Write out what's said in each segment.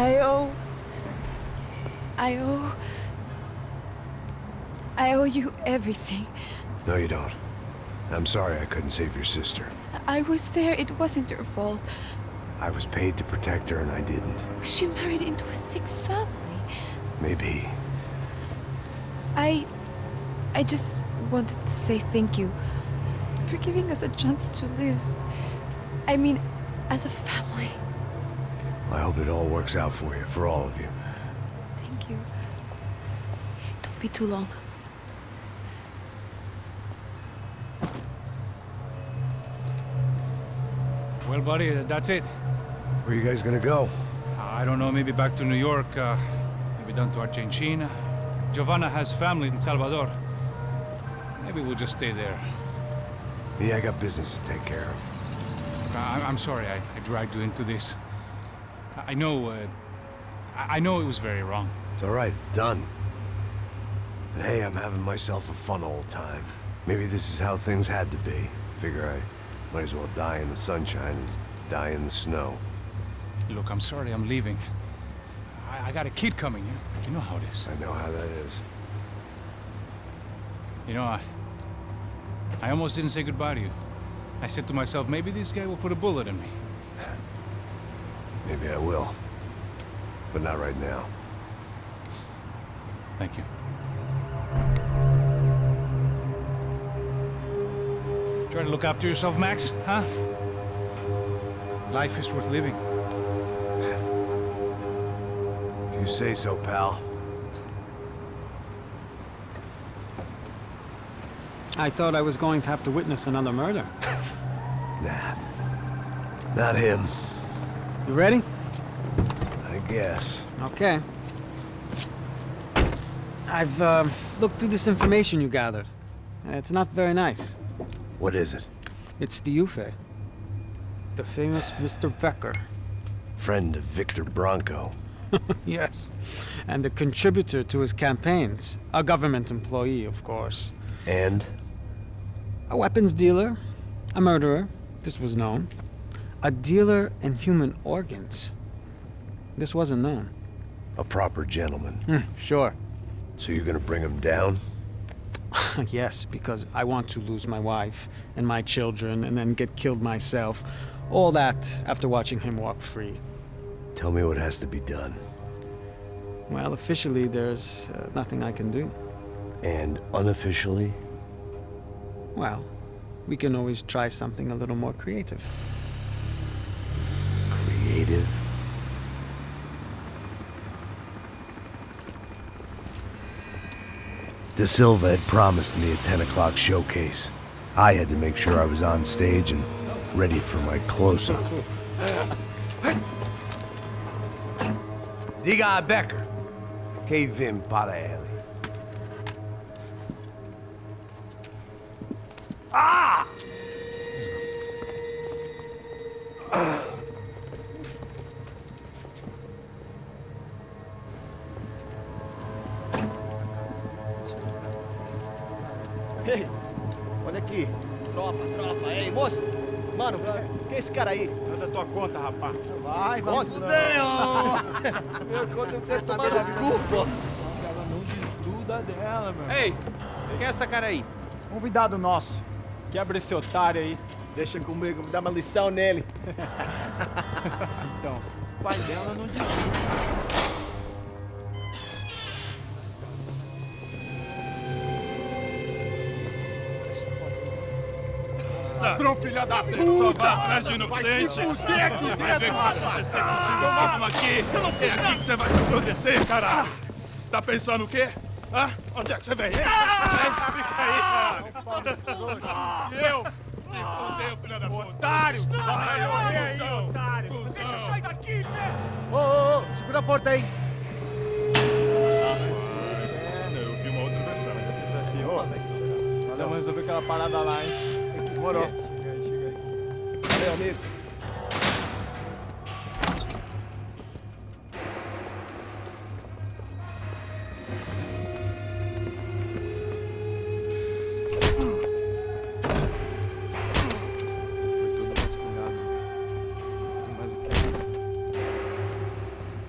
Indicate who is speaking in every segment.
Speaker 1: I owe... I owe you everything.
Speaker 2: No, you don't. I'm sorry I couldn't save your sister.
Speaker 1: I was there. It wasn't your fault.
Speaker 2: I was paid to protect her and I didn't.
Speaker 1: She married into a sick family.
Speaker 2: Maybe.
Speaker 1: I just wanted to say thank you for giving us a chance to live. I mean, as a family.
Speaker 2: I hope it all works out for you, for all of you.
Speaker 1: Thank you. Don't be too long.
Speaker 3: Well, buddy, that's it.
Speaker 2: Where are you guys gonna go?
Speaker 3: I don't know, maybe back to New York, maybe down to Argentina. Giovanna has family in Salvador. Maybe we'll just stay there.
Speaker 2: Yeah, I got business to take care of.
Speaker 3: I'm sorry I dragged you into this. I know it was very wrong.
Speaker 2: It's all right, it's done. And hey, I'm having myself a fun old time. Maybe this is how things had to be. Figure I might as well die in the sunshine as die in the snow.
Speaker 3: Look, I'm sorry I'm leaving. I got a kid coming, you know how it is.
Speaker 2: I know how that is.
Speaker 3: You know, I almost didn't say goodbye to you. I said to myself, maybe this guy will put a bullet in me.
Speaker 2: Maybe I will. But not right now.
Speaker 3: Thank you. Try to look after yourself, Max, huh? Life is worth living.
Speaker 2: If you say so, pal.
Speaker 4: I thought I was going to have to witness another murder.
Speaker 2: Nah. Not him.
Speaker 4: You ready?
Speaker 2: I guess.
Speaker 4: Okay. I've looked through this information you gathered. And it's not very nice.
Speaker 2: What is it?
Speaker 4: It's the Ufe. The famous Mr. Becker.
Speaker 2: Friend of Victor Bronco.
Speaker 4: Yes. And a contributor to his campaigns. A government employee, of course.
Speaker 2: And?
Speaker 4: A weapons dealer. A murderer. This was known. A dealer in human organs. This wasn't known.
Speaker 2: A proper gentleman.
Speaker 4: Sure.
Speaker 2: So you're gonna bring him down?
Speaker 4: Yes, because I want to lose my wife and my children and then get killed myself. All that after watching him walk free.
Speaker 2: Tell me what has to be done.
Speaker 4: Well, officially, there's nothing I can do.
Speaker 2: And unofficially?
Speaker 4: Well, we can always try something a little more creative.
Speaker 2: Creative? De Silva had promised me a 10 o'clock showcase. I had to make sure I was on stage and ready for my close-up. Diga a Becker. Que vim para ele. Ah!
Speaker 5: Ei, olha aqui. Tropa. Ei, moço. Mano, quem é esse cara aí?
Speaker 6: Manda tua conta, rapaz.
Speaker 5: Vai se fuder, ó! Meu conta, eu quero saber da culpa.
Speaker 6: Ela não desgruda dela, meu.
Speaker 5: Ei, quem é essa cara aí?
Speaker 6: Convidado nosso. Quebra esse otário aí.
Speaker 5: Deixa comigo, me dá uma lição nele.
Speaker 6: Então, o pai dela não desgruda. Ladrão, filha da puta! Só vai atrás de inocente! Vai ver o que vai acontecer contigo mesmo aqui! Eu não fiz nada! O que você vai acontecer, caralho? Tá pensando o quê? Hã? Onde é que você vem? Fica aí, cara! Eu? Se fodeu, filha da puta! Otário! Vai aí, otário! Deixa eu sair daqui, né?
Speaker 5: Ô, segura a porta aí!
Speaker 6: Eu vi uma outra versão. Vamos resolver aquela parada lá, hein?
Speaker 5: Demorou.
Speaker 6: Chega aí.
Speaker 5: Valeu, amigo.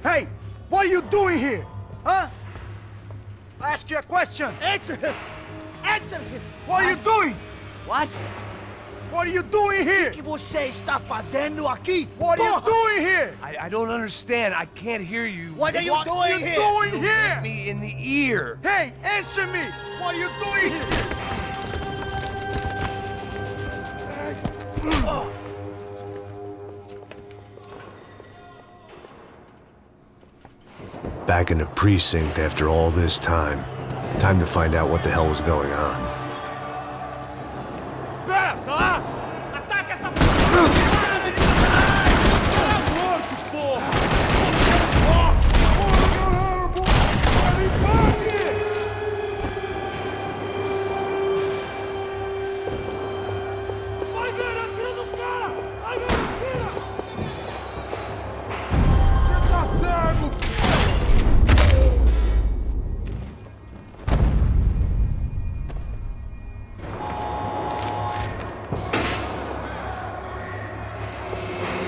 Speaker 5: Hey! doing here? Huh? I ask you a question. Answer him. Answer him. What are you doing? What? What are you doing here? O que você está fazendo aqui? What are you doing here?
Speaker 2: I don't understand. I can't hear you.
Speaker 5: What are you doing here?
Speaker 2: You hit me in the ear.
Speaker 5: Hey, answer me. What are you doing here?
Speaker 2: Back in the precinct after all this time. Time to find out what the hell was going on.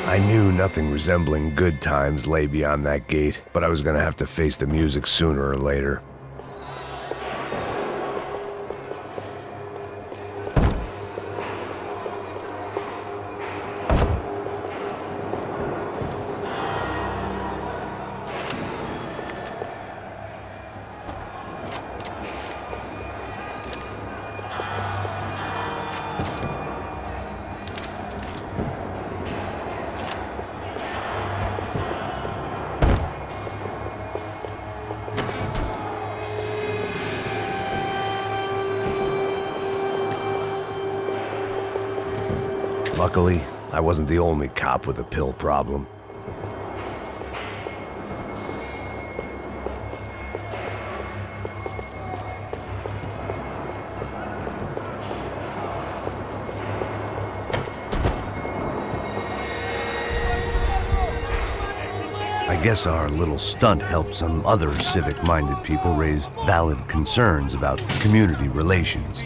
Speaker 2: I knew nothing resembling good times lay beyond that gate, but I was gonna have to face the music sooner or later. Luckily, I wasn't the only cop with a pill problem. I guess our little stunt helped some other civic-minded people raise valid concerns about community relations.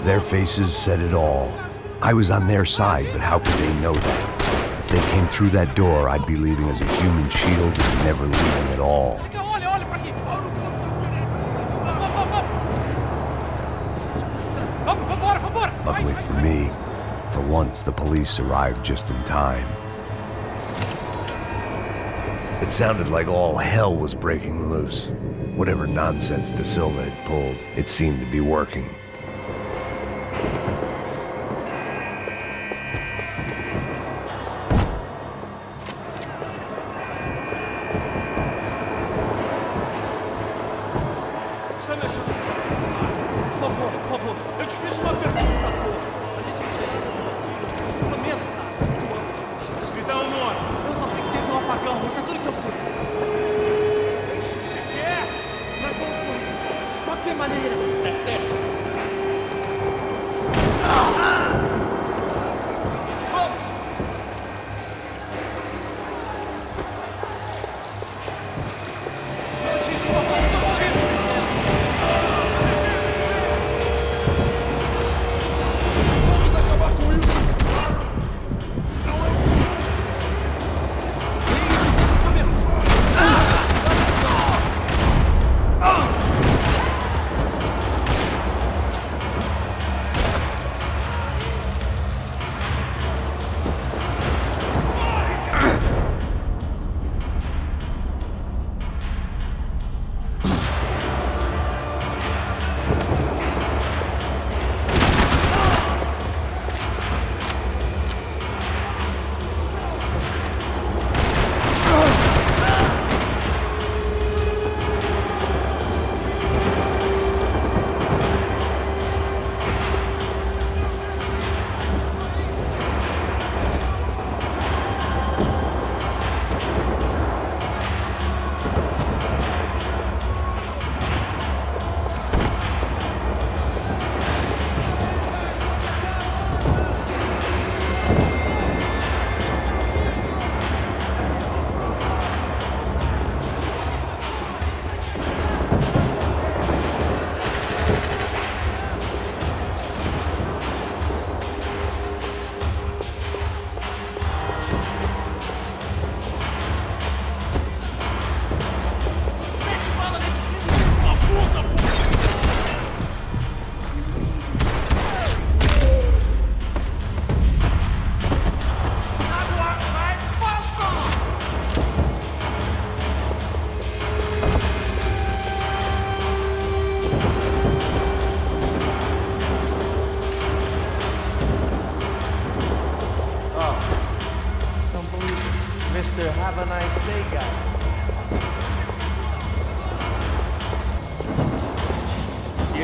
Speaker 2: Their faces said it all. I was on their side, but how could they know that? If they came through that door, I'd be leaving as a human shield and never leaving at all. Luckily for me, for once the police arrived just in time. It sounded like all hell was breaking loose. Whatever nonsense De Silva had pulled, it seemed to be working.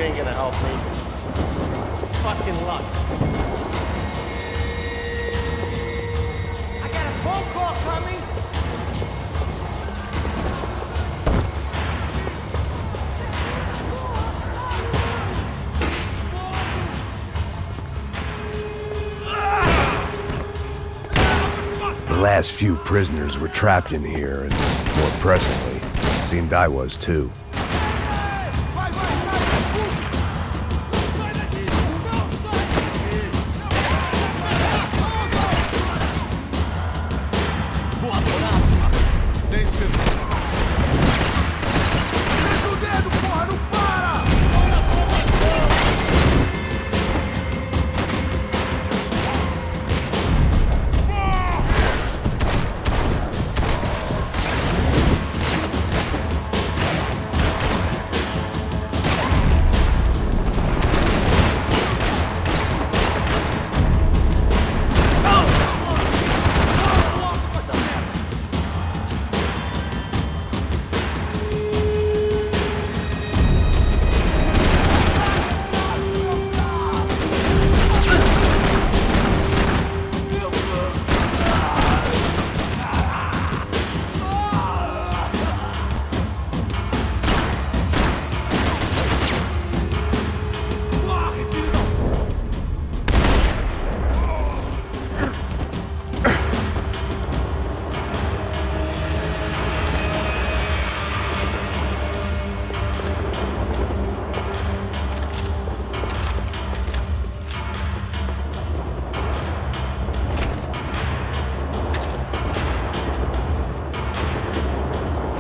Speaker 7: ain't gonna help me. Fucking luck. I got a phone call coming.
Speaker 2: The last few prisoners were trapped in here, and more pressingly, seemed I was too.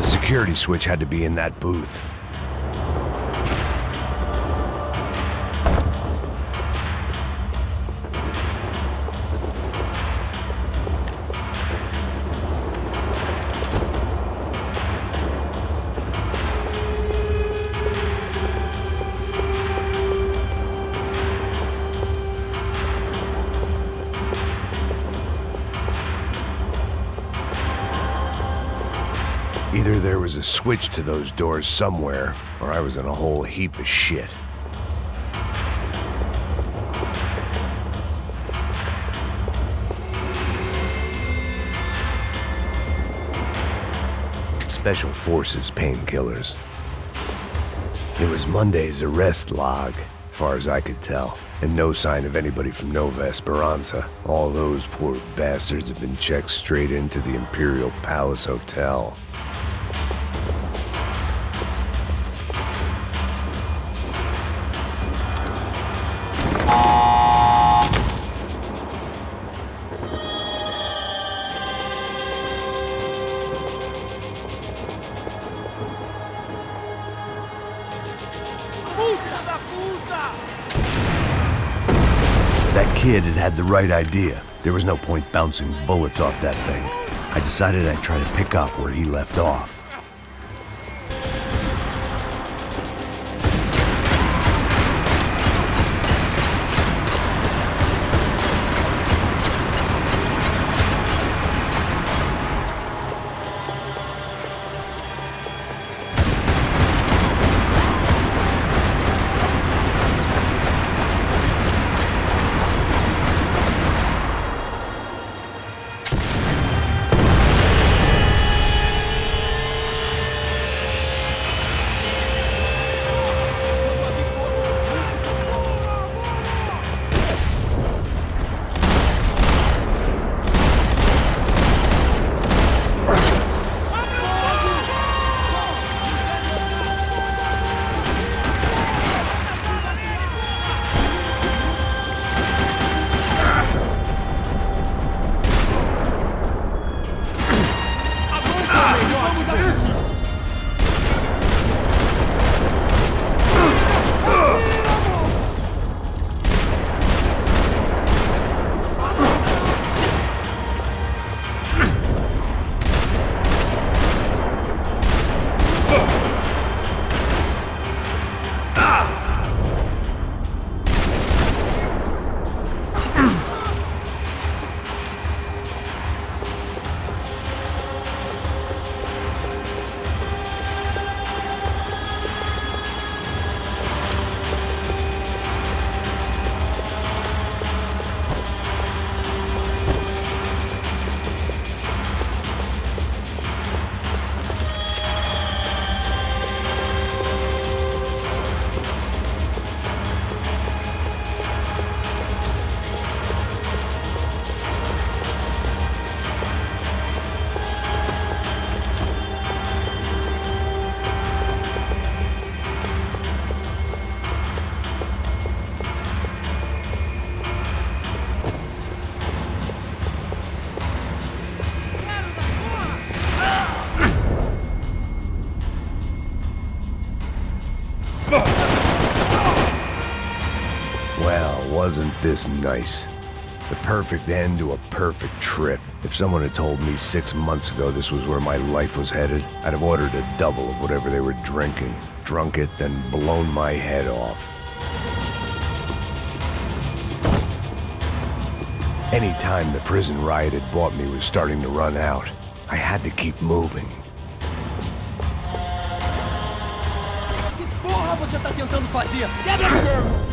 Speaker 2: Security switch had to be in that booth. Either there was a switch to those doors somewhere, or I was in a whole heap of shit. Special Forces painkillers. It was Monday's arrest log, as far as I could tell, and no sign of anybody from Nova Esperanza. All those poor bastards have been checked straight into the Imperial Palace Hotel. That kid had the right idea. There was no point bouncing bullets off that thing. I decided I'd try to pick up where he left off. wasn't this nice. The perfect end to a perfect trip. If someone had told me 6 months ago this was where my life was headed, I'd have ordered a double of whatever they were drinking, drunk it, then blown my head off. Any time the prison riot had bought me was starting to run out. I had to keep moving.
Speaker 7: Que porra você tá tentando fazer? Quebra!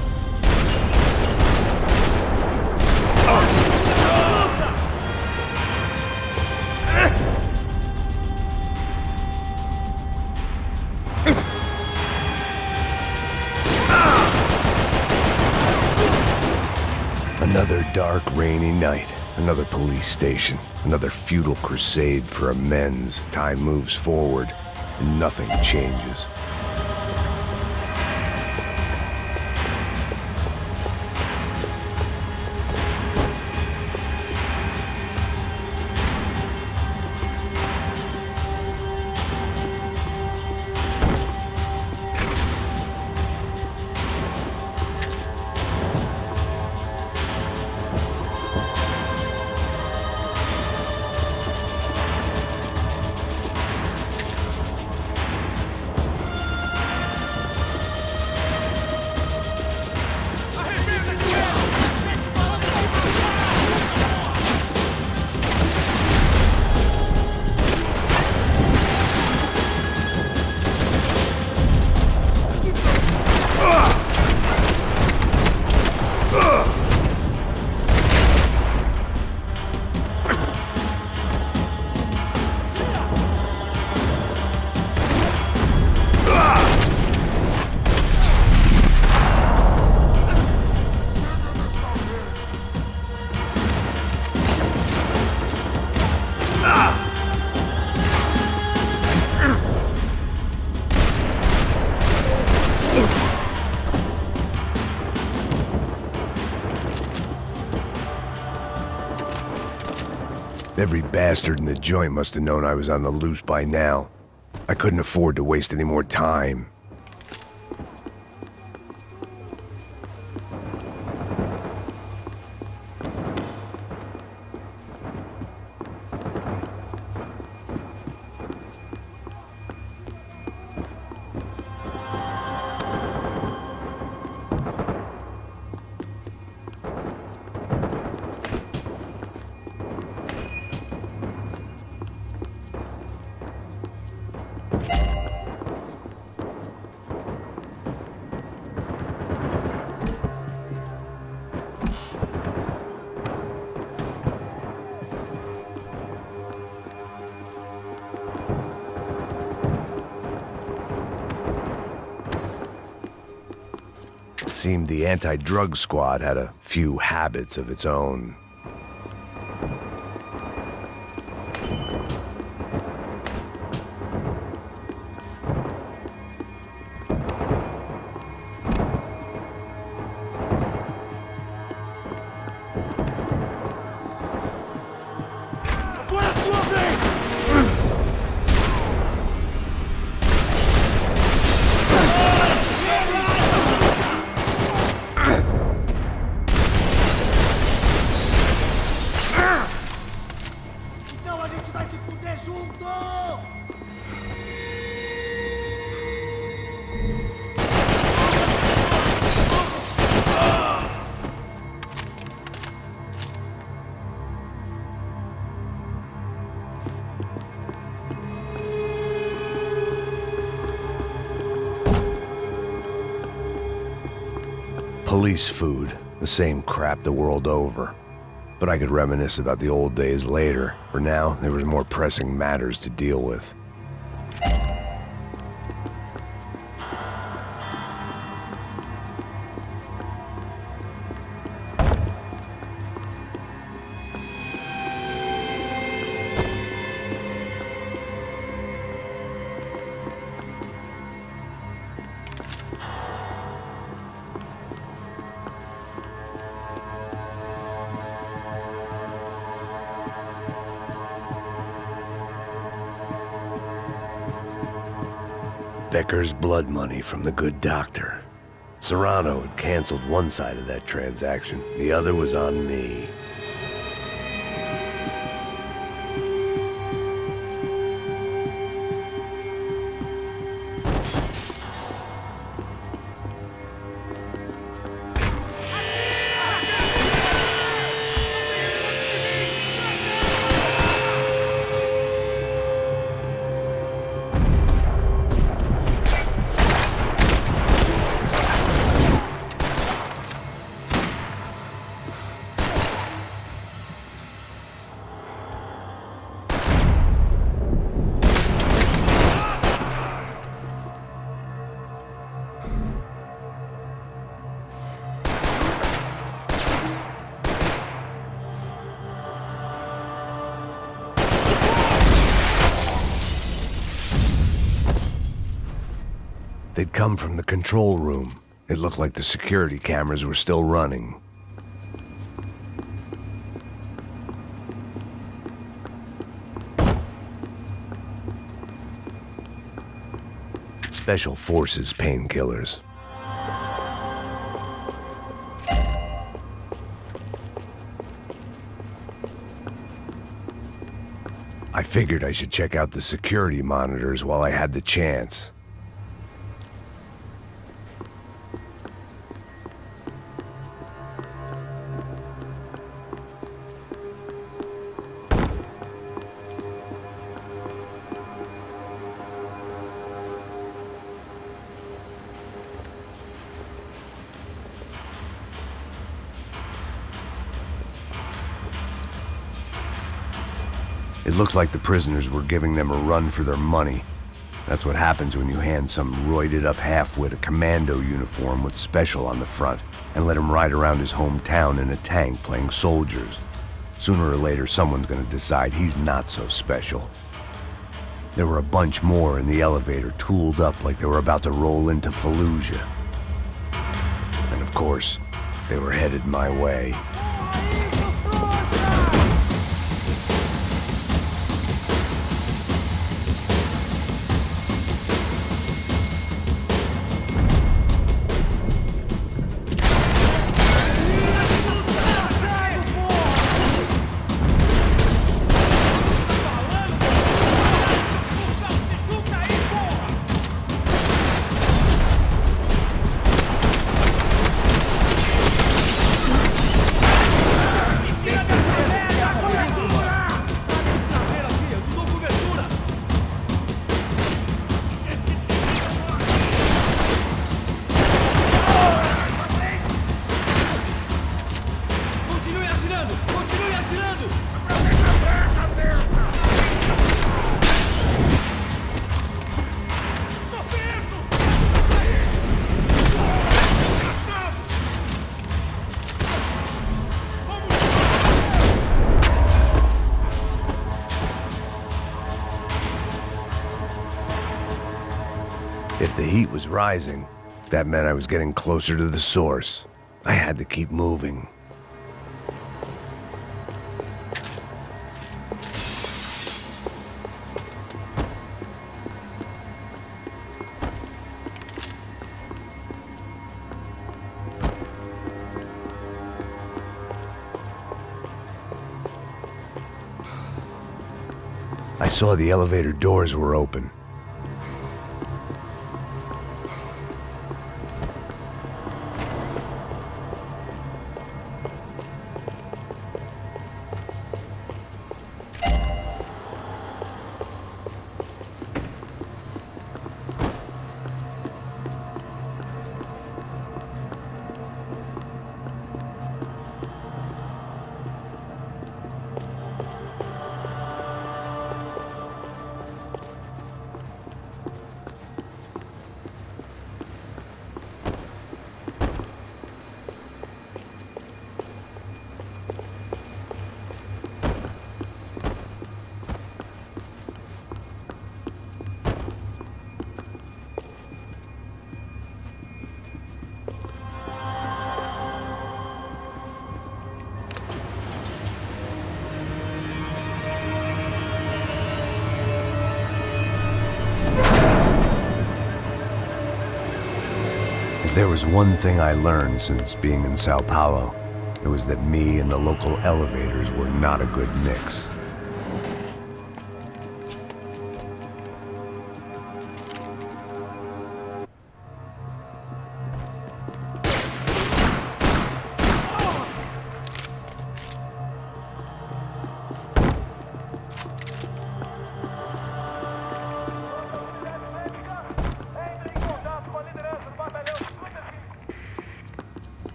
Speaker 2: Another dark, rainy night. Another police station. Another futile crusade for amends. Time moves forward, and nothing changes. Every bastard in the joint must have known I was on the loose by now. I couldn't afford to waste any more time. Seemed the anti-drug squad had a few habits of its own. Police food, the same crap the world over. But I could reminisce about the old days later. For now, there was more pressing matters to deal with. Becker's blood money from the good doctor. Serrano had canceled one side of that transaction. The other was on me. They'd come from the control room. It looked like the security cameras were still running. Special Forces painkillers. I figured I should check out the security monitors while I had the chance. It looked like the prisoners were giving them a run for their money. That's what happens when you hand some roided-up halfwit a commando uniform with special on the front and let him ride around his hometown in a tank playing soldiers. Sooner or later, someone's gonna decide he's not so special. There were a bunch more in the elevator, tooled up like they were about to roll into Fallujah. And of course, they were headed my way. If the heat was rising, that meant I was getting closer to the source. I had to keep moving. I saw the elevator doors were open. there was one thing I learned since being in Sao Paulo, it was that me and the local elevators were not a good mix.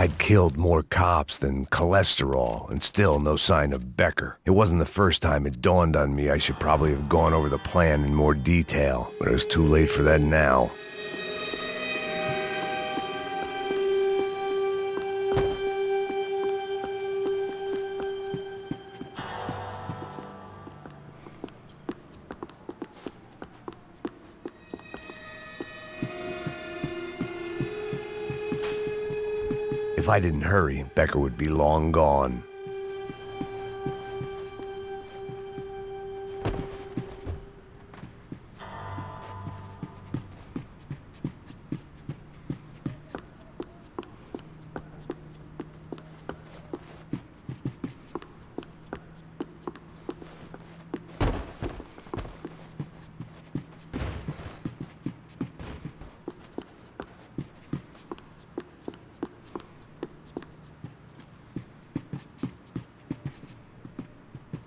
Speaker 2: I'd killed more cops than cholesterol, and still no sign of Becker. It wasn't the first time it dawned on me I should probably have gone over the plan in more detail, but it was too late for that now. If I didn't hurry, Becker would be long gone.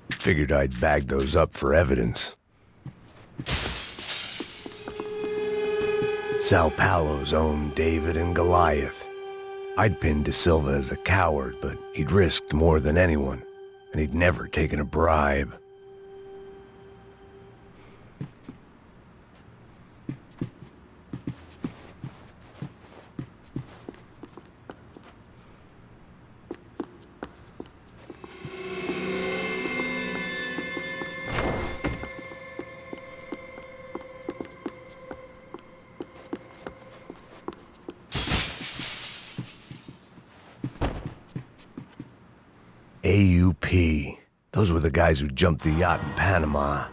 Speaker 2: Figured I'd bag those up for evidence. Sao Paulo's own David and Goliath. I'd pinned De Silva as a coward, but he'd risked more than anyone, and he'd never taken a bribe. AUP. Those were the guys who jumped the yacht in Panama.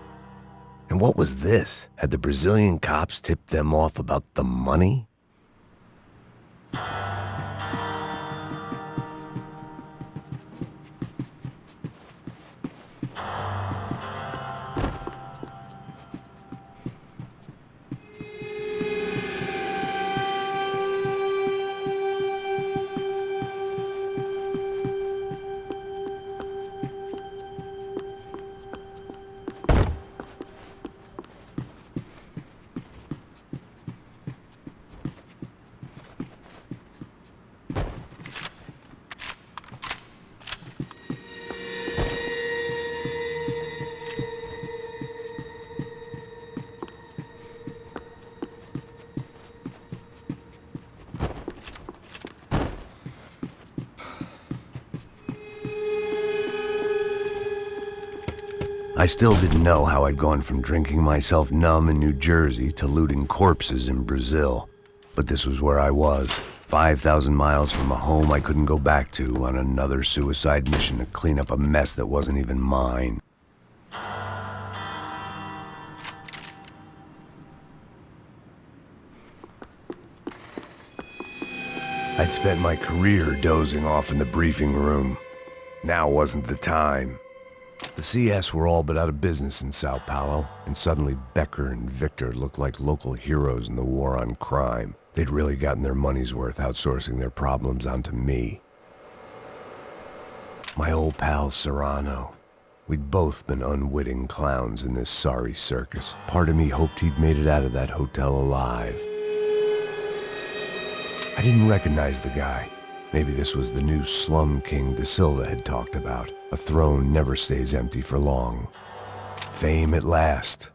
Speaker 2: And what was this? Had the Brazilian cops tipped them off about the money? I still didn't know how I'd gone from drinking myself numb in New Jersey to looting corpses in Brazil. But this was where I was, 5,000 miles from a home I couldn't go back to, on another suicide mission to clean up a mess that wasn't even mine. I'd spent my career dozing off in the briefing room. Now wasn't the time. The CS were all but out of business in Сан-Паулу, and suddenly Becker and Victor looked like local heroes in the war on crime. They'd really gotten their money's worth outsourcing their problems onto me. My old pal Serrano. We'd both been unwitting clowns in this sorry circus. Part of me hoped he'd made it out of that hotel alive. I didn't recognize the guy. Maybe this was the new slum king De Silva had talked about. A throne never stays empty for long. Fame at last.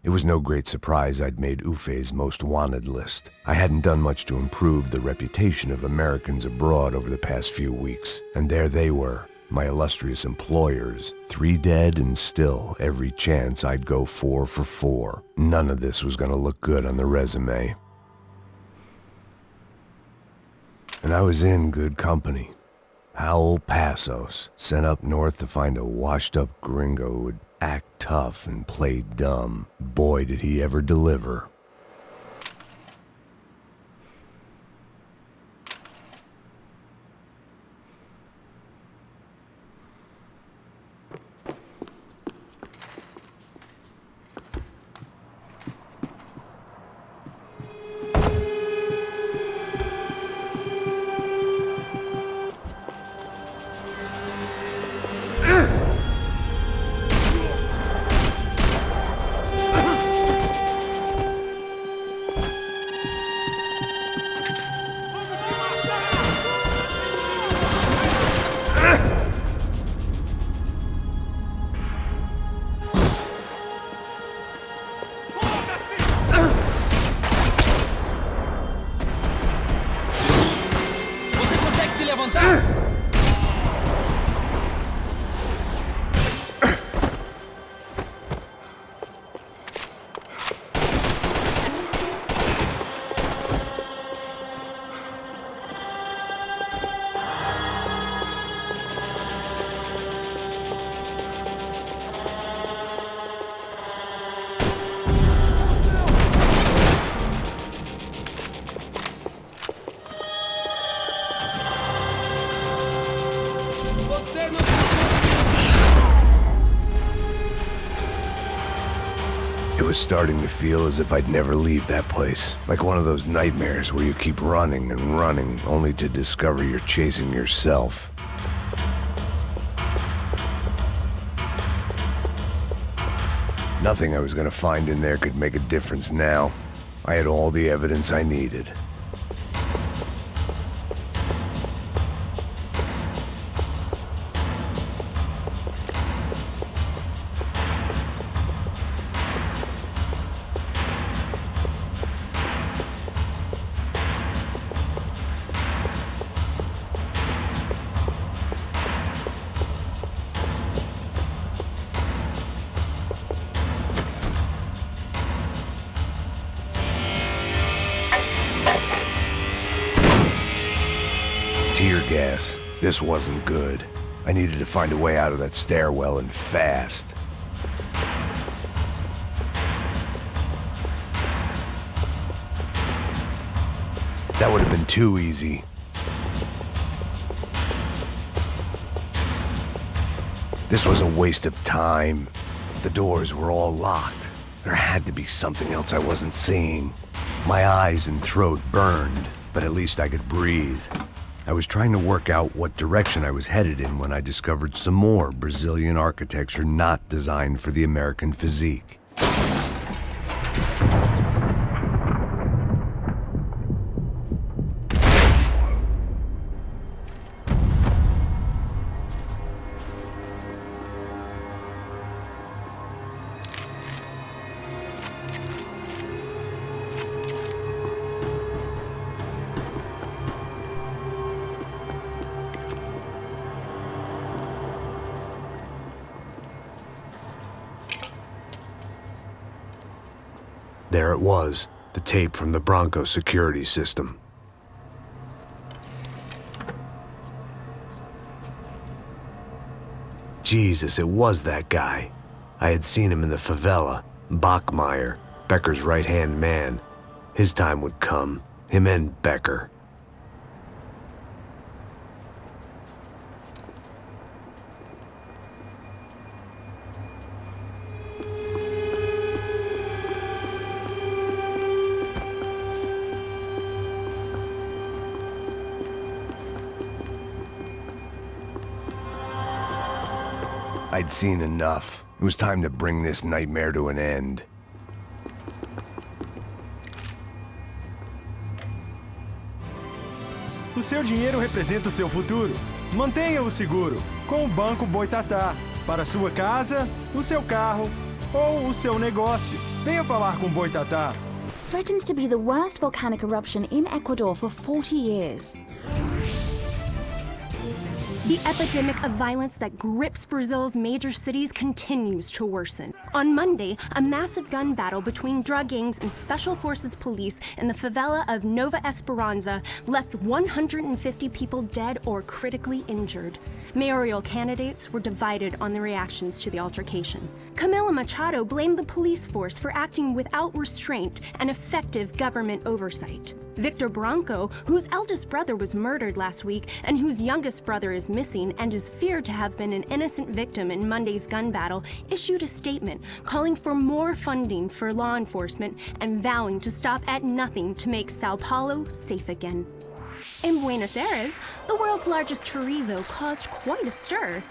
Speaker 2: It was no great surprise I'd made Ufe's most wanted list. I hadn't done much to improve the reputation of Americans abroad over the past few weeks. And there they were, my illustrious employers. 3 dead and still every chance I'd go 4 for 4. None of this was gonna look good on the resume. And I was in good company. Raulь Passos, sent up north to find a washed-up gringo who would act tough and play dumb. Boy, did he ever deliver. It was starting to feel as if I'd never leave that place. Like one of those nightmares where you keep running and running, only to discover you're chasing yourself. Nothing I was gonna find in there could make a difference now. I had all the evidence I needed. Tear gas. This wasn't good. I needed to find a way out of that stairwell and fast. That would have been too easy. This was a waste of time. The doors were all locked. There had to be something else I wasn't seeing. My eyes and throat burned, but at least I could breathe. I was trying to work out what direction I was headed in when I discovered some more Brazilian architecture not designed for the American physique. There it was, the tape from the Bronco security system. Jesus, it was that guy. I had seen him in the favela, Bachmeyer, Becker's right-hand man. His time would come, him and Becker. I'd seen enough. It was time to bring this nightmare to an end.
Speaker 8: O seu dinheiro representa o seu futuro. Mantenha-o seguro com o Banco Boitatá. Para a sua casa, o seu carro ou o seu negócio. Venha falar com Boitatá.
Speaker 9: Threatens to be the worst volcanic eruption in Ecuador for 40 years.
Speaker 10: The epidemic of violence that grips Brazil's major cities continues to worsen. On Monday, a massive gun battle between drug gangs and special forces police in the favela of Nova Esperança left 150 people dead or critically injured. Mayoral candidates were divided on the reactions to the altercation. Camila Machado blamed the police force for acting without restraint and effective government oversight. Victor Branco, whose eldest brother was murdered last week and whose youngest brother is missing and is feared to have been an innocent victim in Monday's gun battle, issued a statement calling for more funding for law enforcement and vowing to stop at nothing to make Sao Paulo safe again. In Buenos Aires, the world's largest chorizo caused quite a stir.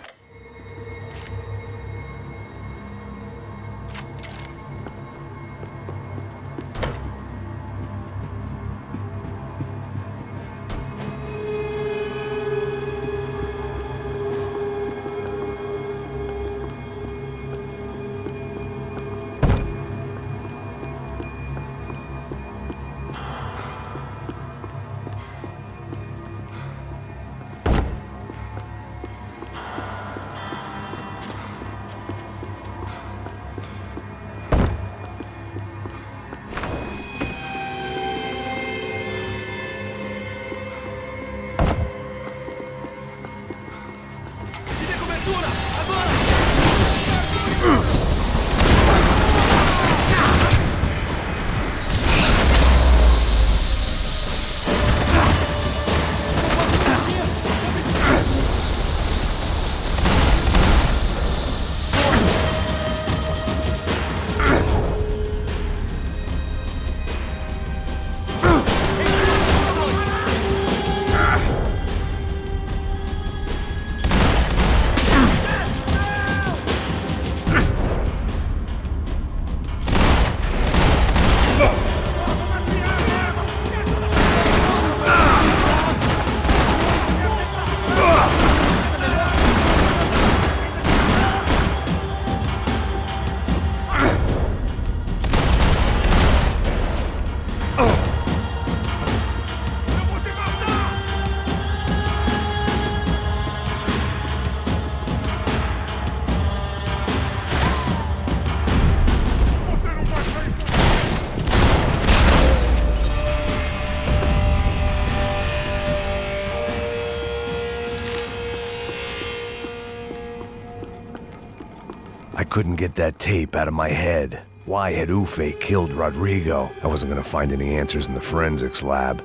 Speaker 2: I couldn't get that tape out of my head. Why had Ufe killed Rodrigo? I wasn't gonna find any answers in the forensics lab.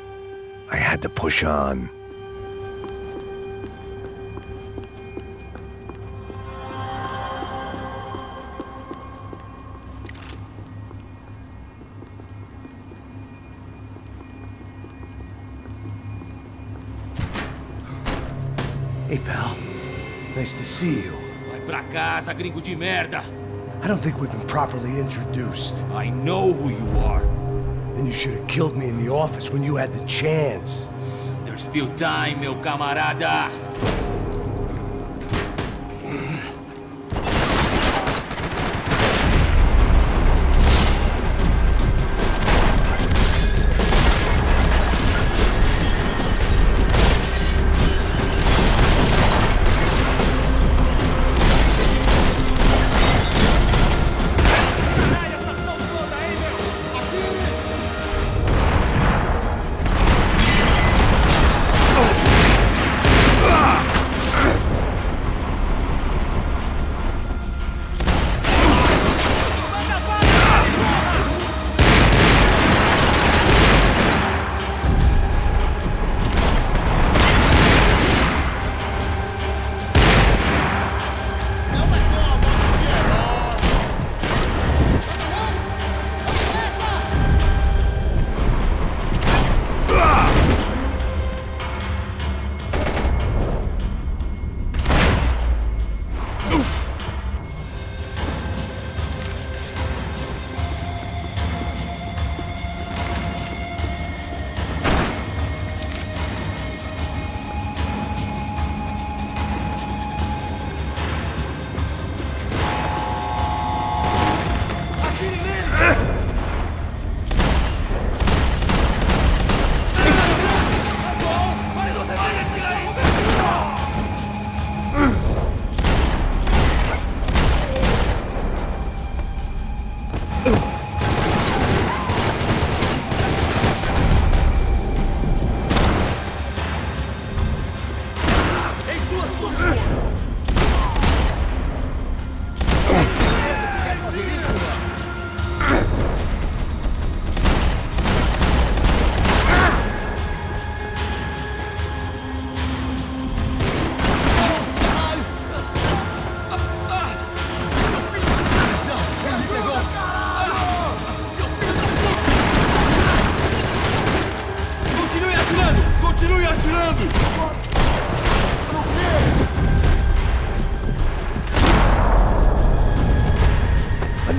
Speaker 2: I had to push on.
Speaker 5: Hey, pal. Nice to see you.
Speaker 7: Vai pra casa, gringo de merda.
Speaker 5: I don't think we've been properly introduced.
Speaker 7: I know who you are.
Speaker 5: And you should have killed me in the office when you had the chance.
Speaker 7: There's still time, meu camarada.
Speaker 6: Aqui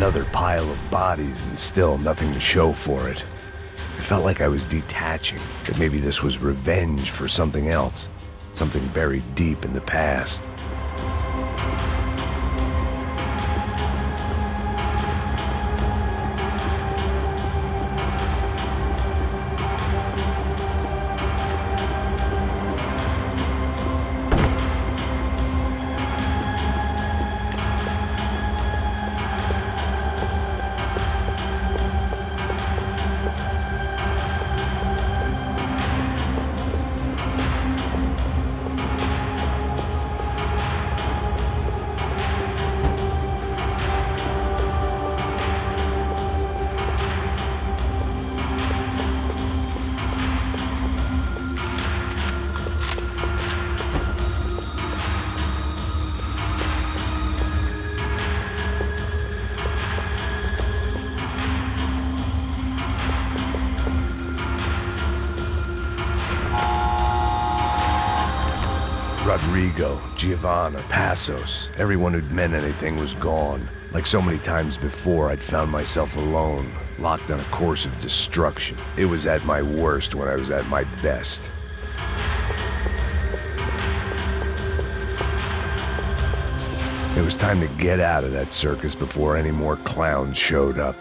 Speaker 2: Another pile of bodies and still nothing to show for it. It felt like I was detaching, that maybe this was revenge for something else, something buried deep in the past. Rodrigo, Giovanna, Passos, everyone who'd meant anything was gone. Like so many times before, I'd found myself alone, locked on a course of destruction. It was at my worst when I was at my best. It was time to get out of that circus before any more clowns showed up.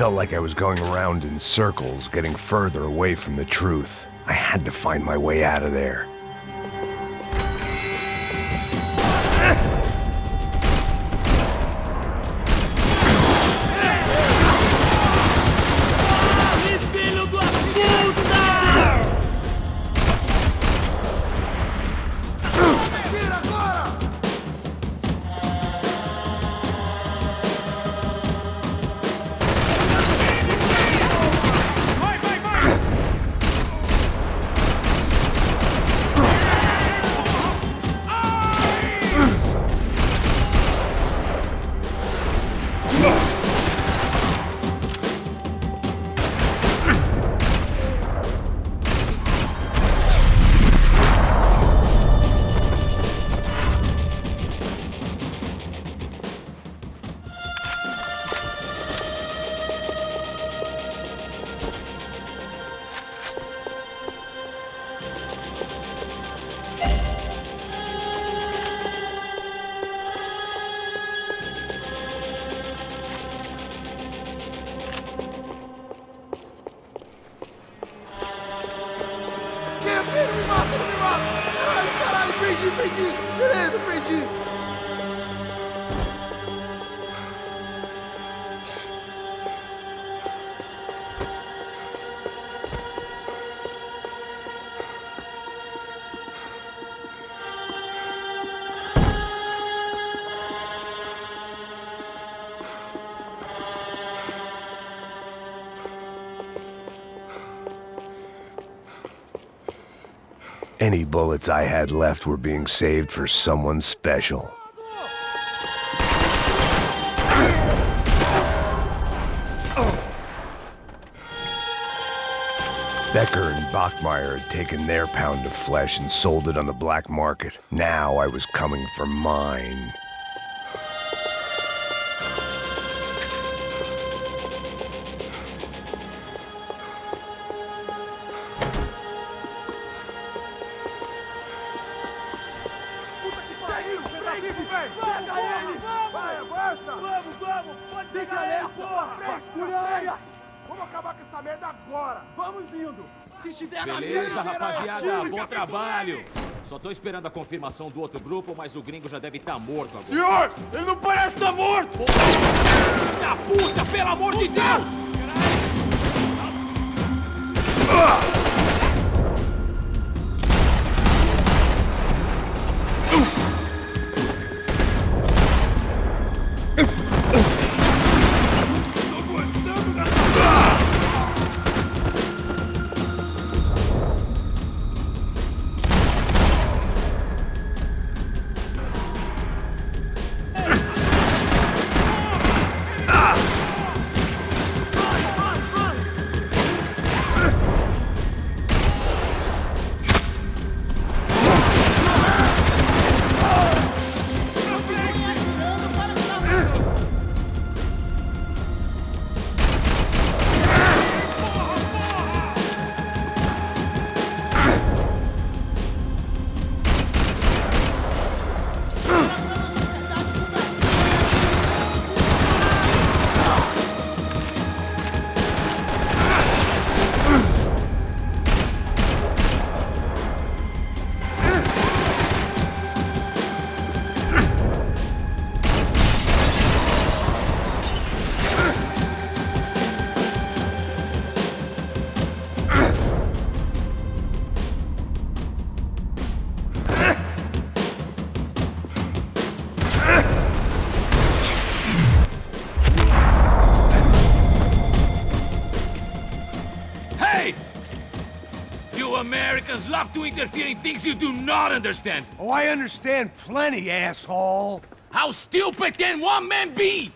Speaker 2: Felt like I was going around in circles, getting further away from the truth. I had to find my way out of there.
Speaker 5: tentando me matar! Ai, caralho, prendi! Beleza, prendi!
Speaker 2: Any bullets I had left were being saved for someone special. Becker and Bachmeyer had taken their pound of flesh and sold it on the black market. Now I was coming for mine.
Speaker 7: Beleza, rapaziada, bom trabalho. Só tô esperando a confirmação do outro grupo, mas o gringo já deve estar morto agora.
Speaker 5: Senhor, ele não parece estar morto!
Speaker 7: Da puta, pelo amor de Deus!
Speaker 11: Americans love to interfere in things you do not understand.
Speaker 5: Oh, I understand plenty, asshole.
Speaker 11: How stupid can one man be?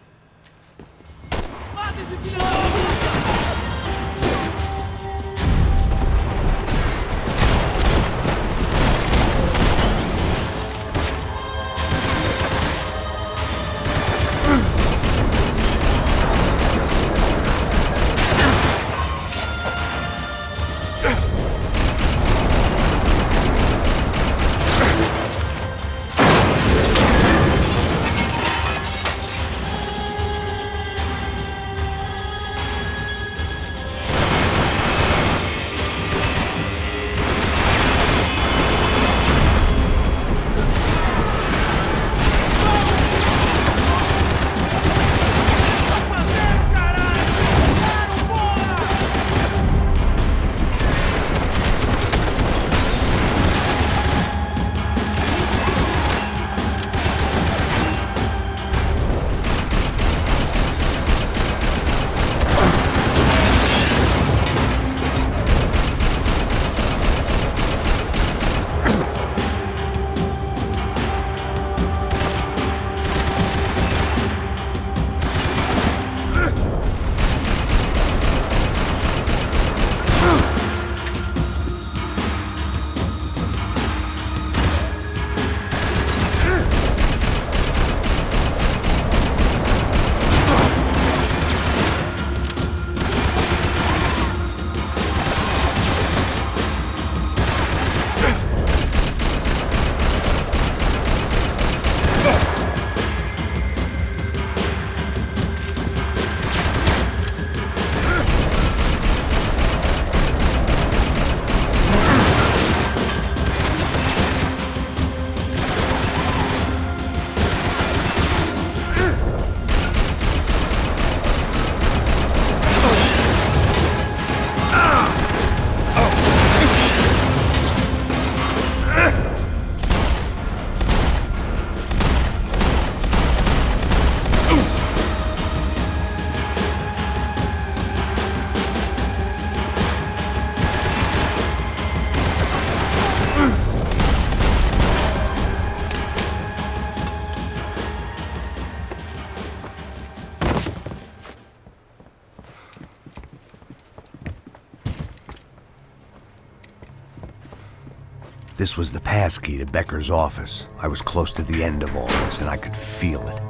Speaker 2: This was the passkey to Becker's office. I was close to the end of all this, and I could feel it.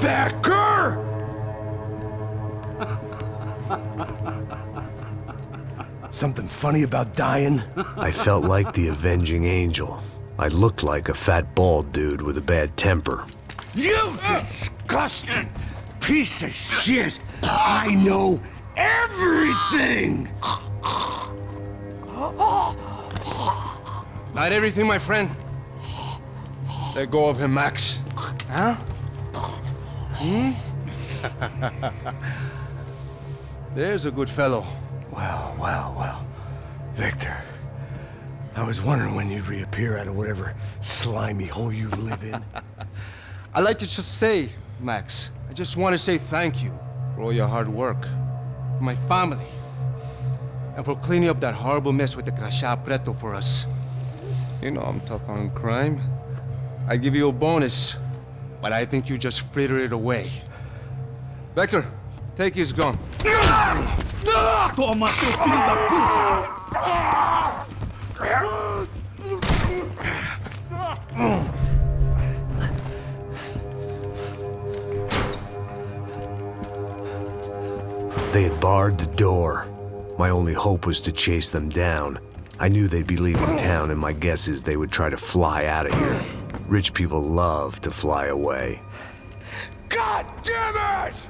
Speaker 5: Becker!
Speaker 2: Something funny about dying? I felt like the avenging angel. I looked like a fat bald dude with a bad temper.
Speaker 5: You disgusting piece of shit! I know everything!
Speaker 12: Not everything, my friend. Let go of him, Max. Huh? Hmm? There's a good fellow.
Speaker 2: Well. Victor, I was wondering when you'd reappear out of whatever slimy hole you live in.
Speaker 12: I'd like to just say, Max, I just want to say thank you for all your hard work, for my family, and for cleaning up that horrible mess with the crachá preto for us. You know I'm tough on crime. I give you a bonus, but I think you just frittered it away. Becker, take his gun.
Speaker 5: Toma, seu filho da puta!
Speaker 2: They had barred the door. My only hope was to chase them down. I knew they'd be leaving town, and my guess is they would try to fly out of here. Rich people love to fly away.
Speaker 5: God damn it!